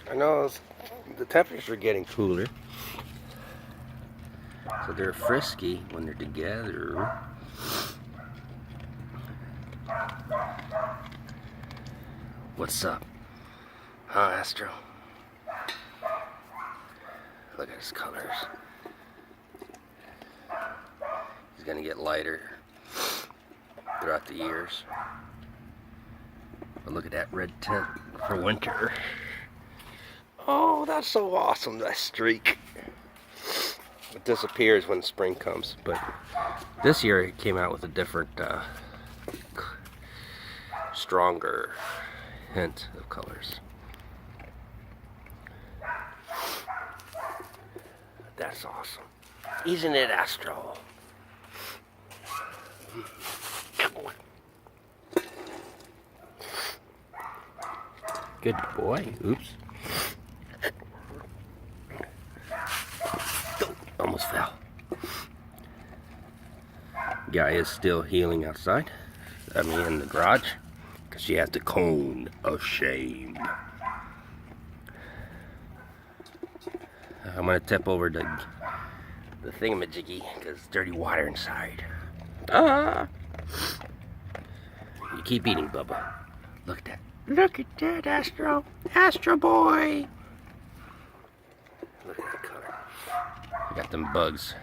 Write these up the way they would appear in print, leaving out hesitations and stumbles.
I know the temperatures are getting cooler, so they're frisky when they're together. What's up? Huh, Astro? Look at his colors. He's gonna get lighter throughout the years. But look at that red tint for winter. Oh, that's so awesome, that streak. It disappears when spring comes, but this year it came out with a different, stronger hint of colors. That's awesome. Isn't it, Astro? Good boy. Oops. Almost fell. Guy is still healing outside. I mean, in the garage. Because she has the cone of shame. I'm going to tip over the thingamajiggy because there's dirty water inside. Ah! You keep eating, Bubba. Look at that. Look at that, Astro. Astroboy. Look at that color. I got them bugs.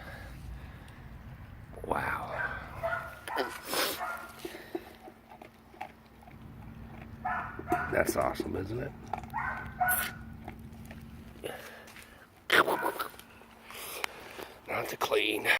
Wow. That's awesome, isn't it? Not to clean.